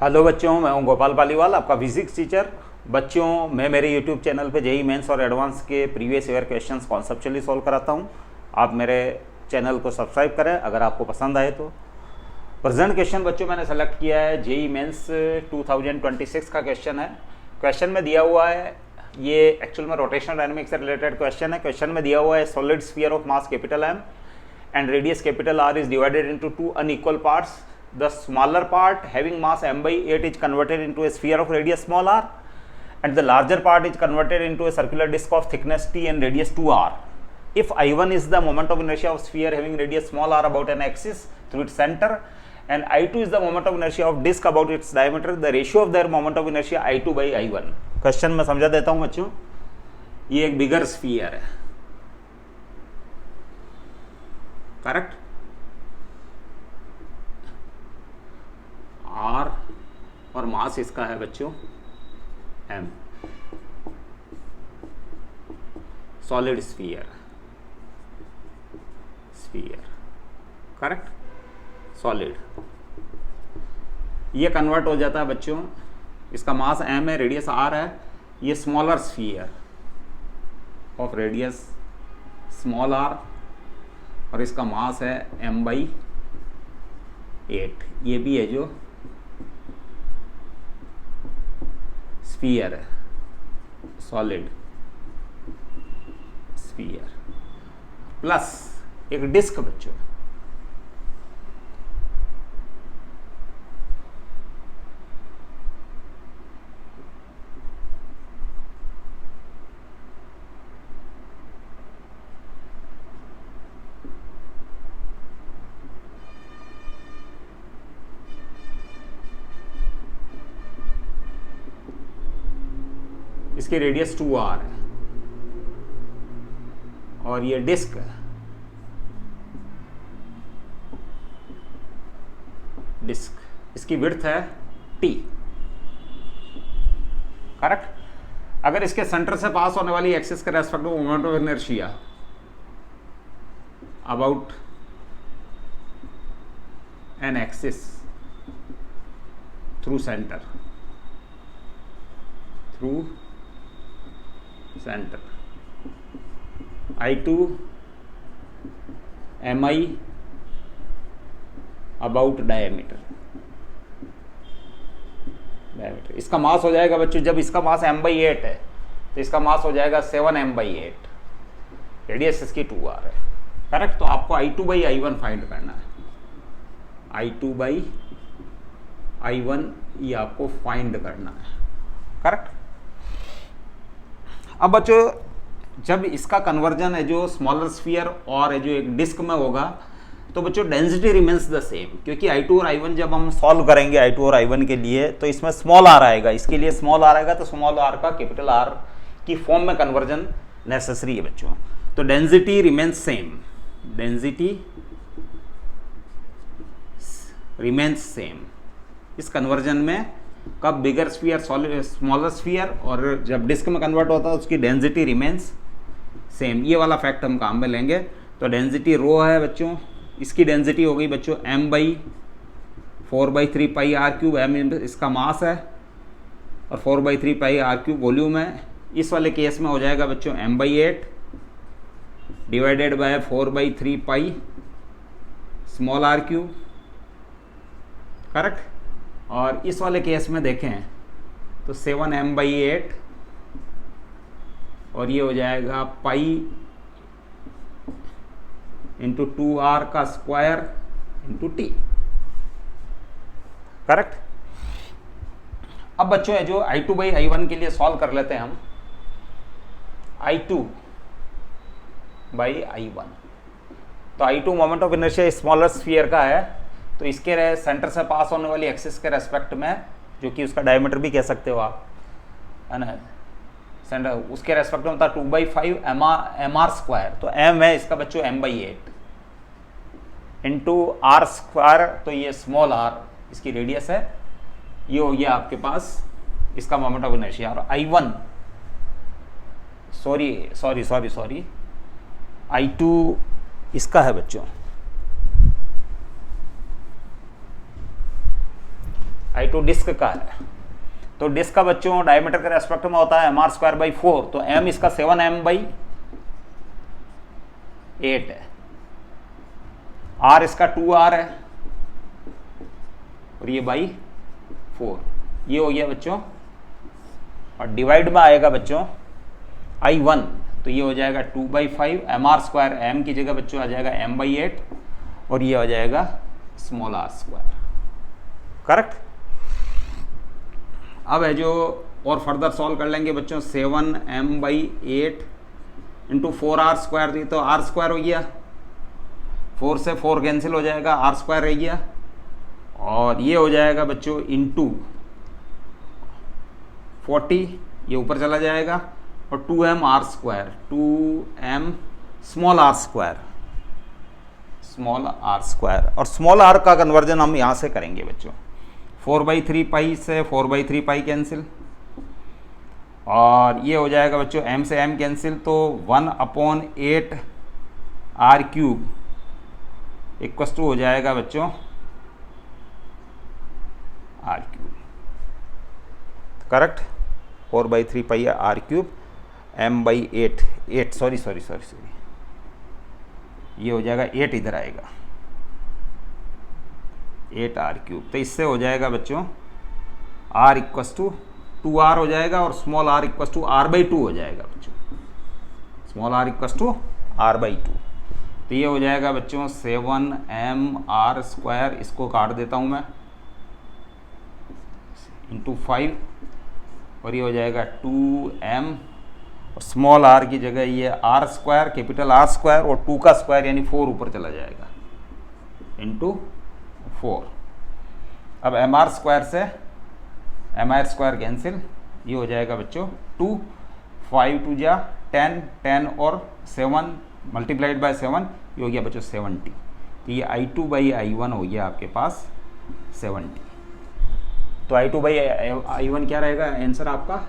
Hello बच्चों, मैं हूं गोपाल पालीवाल, आपका फिजिक्स टीचर। बच्चों, मैं मेरे यूट्यूब चैनल पे जेईई मेंस और एडवांस के previous year questions conceptually solve कराता हूं। आप मेरे चैनल को सब्सक्राइब करें अगर आपको पसंद आए तो। प्रेजेंट क्वेश्चन बच्चों मैंने सेलेक्ट किया है जेईई मेंस 2026 का क्वेश्चन है। क्वेश्चन में दिया हुआ है, ये एक्चुअल में रोटेशनल डायनामिक्स से रिलेटेड क्वेश्चन है। क्वेश्चन में दिया हुआ है solid sphere of mass capital M and radius capital R is divided into two unequal parts. The smaller part having mass m by 8 is converted into a sphere of radius small r, and the larger part is converted into a circular disk of thickness t and radius 2r. If I1 is the moment of inertia of sphere having radius small r about an axis through its center, and I2 is the moment of inertia of disk about its diameter, the ratio of their moment of inertia I2 by I1. Question में समझा देता हूँ बच्चों। ये एक bigger sphere है, correct. R और mass इसका है बच्चों M. Solid sphere, correct. Solid ये कन्वर्ट हो जाता है बच्चों, इसका मास एम है, रेडियस आर है। ये smaller sphere of radius small r और इसका मास है m बाई 8। ये भी है जो स्फीयर है, सॉलिड स्फीयर प्लस एक डिस्क बच्चों। इसकी रेडियस 2r है और ये डिस्क है, इसकी विड्थ है t, करेक्ट। अगर इसके सेंटर से पास होने वाली एक्सिस के रेस्पेक्ट में moment of inertia about an axis through centre I2 mi about diameter. इसका मास हो जाएगा बच्चों, जब इसका मास m बाई 8 है तो इसका मास हो जाएगा 7m बाई 8। रेडियस इसकी 2r है, करेक्ट। तो आपको I2 बाई I1 फाइंड करना है। I2 बाई I1 ये आपको फाइंड करना है, करेक्ट। अब बच्चों, जब इसका कन्वर्जन है जो स्मॉलर स्फीयर और जो एक डिस्क में होगा तो बच्चों डेंसिटी रिमेन्स द सेम, क्योंकि I2 और I1 जब हम सॉल्व करेंगे I2 और I1 के लिए तो इसमें स्मॉल r आएगा, इसके लिए स्मॉल r आएगा, तो स्मॉल r का कैपिटल R की फॉर्म में कन्वर्जन नेसेसरी है बच्चों। तो density remains same, density remains same इस कन्वर्जन में। कब बिगर स्फीयर स्मॉलर स्फीयर और जब डिस्क में कन्वर्ट होता है उसकी डेंसिटी रिमेन्स सेम। ये वाला फैक्ट हम काम में लेंगे। तो डेंसिटी रो है बच्चों, इसकी डेंसिटी हो गई बच्चों m by 4/3 pi R cube. M इसका मास है और 4/3 पाई आर क्यूब वॉल्यूम है। इस वाले केस में हो जाएगा बच्चों m by 8 divided by 4/3 pi small r cube, correct. और इस वाले केस में देखें तो 7m बाई 8 और ये हो जाएगा पाई इंटू 2r का स्क्वायर इंटू t, करेक्ट। अब बच्चों है जो I2 बाई I1 के लिए सॉल्व कर लेते हैं हम। I2 बाई I1, तो I2 moment of inertia smaller sphere का है, तो इसके सेंटर से पास होने वाली एक्सिस के रेस्पेक्ट में, जो कि उसका डायमीटर भी कह सकते हो आप, है ना, सेंटर उसके रेस्पेक्ट में होता है 2/5 mr स्क्वायर। तो m है इसका बच्चों m by 8 into r square, तो ये स्मॉल r इसकी रेडियस है। ये हो गया आपके पास इसका मोमेंट ऑफ इनर्शिया। और I1 सॉरी I2 इसका है बच्चों, I2 डिस्क का है, तो डिस्क का बच्चों डायमीटर के रेस्पेक्ट में होता है mr²/4, तो m इसका 7m/8 है, r इसका 2r है और ये बाई 4, ये हो गया बच्चों। और डिवाइड में आएगा बच्चों I1, तो ये हो जाएगा 2/5, mr², m की जगह बच्चों आ जाएगा m/8 और ये हो जाएगा स्मॉल r²। करेक्ट। अब है जो और फर्दर सॉल्व कर लेंगे बच्चों, 7m/8 इंटू 4r², ये तो r² हो गया, 4 से 4 कैंसिल हो जाएगा, r² रह गया, और ये हो जाएगा बच्चों इंटू 40, ये ऊपर चला जाएगा, और 2m r², 2m small r², और स्मॉल r का कन्वर्जन हम यहाँ से करेंगे बच्चों। 4/3 पाई से 4/3 पाई कैंसिल, और ये हो जाएगा बच्चों m से m कैंसिल, तो 1/8 r³ इक्वस टू हो जाएगा बच्चों r³। करेक्ट। 4/3 पाई r³ m/8, सॉरी ये हो जाएगा 8, इधर आएगा 8 r³, तो इससे हो जाएगा बच्चों r इक्वस टू 2r हो जाएगा, और small r equals to r/2 हो जाएगा बच्चों, small r equals to r/2। तो ये हो जाएगा बच्चों 7m r², इसको काट देता हूँ मैं, इंटू 5, और ये हो जाएगा 2m, और स्मॉल r की जगह ये r², कैपिटल r², और 2 का स्क्वायर यानी 4 ऊपर चला जाएगा, इंटू 4। अब mr² से mr² कैंसिल, ये हो जाएगा बच्चों 2, 5 2 जा 10, 10 और 7 मल्टीप्लाइड बाय 7, ये हो गया बच्चों 70। तो ये I2/I1 हो गया आपके पास 70। तो I2/I1 क्या रहेगा आंसर आपका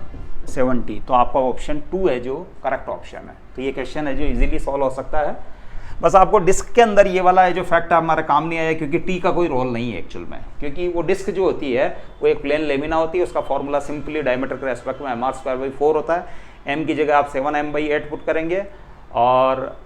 70। तो आपका ऑप्शन 2 है जो करेक्ट ऑप्शन है। तो ये क्वेश्चन है जो इजीली सॉल्व हो सकता है। बस आपको डिस्क के अंदर ये वाला है जो फैक्ट हमारा काम नहीं आया, क्योंकि टी का कोई रोल नहीं है एक्चुअल में, क्योंकि वो डिस्क जो होती है वो एक प्लेन लेमिना होती है, उसका फॉर्मूला सिंपली डायमीटर के रेस्पेक्ट में mr²/4 होता है। m की जगह आप 7m/8 पुट करेंगे, और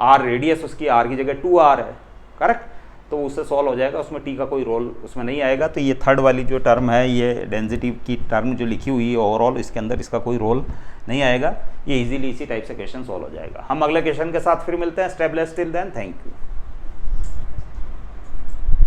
r रेडियस उसकी r की जगह 2r है। करेक्ट। तो उससे सॉल्व हो जाएगा, उसमें टी का कोई रोल उसमें नहीं आएगा। तो ये थर्ड वाली जो टर्म है, ये डेंसिटी की टर्म जो लिखी हुई है ओवरऑल, इसके अंदर इसका कोई रोल नहीं आएगा। ये इजीली इसी टाइप से क्वेश्चन सॉल्व हो जाएगा। हम अगले क्वेश्चन के साथ फिर मिलते हैं। Stay blessed till then, thank you.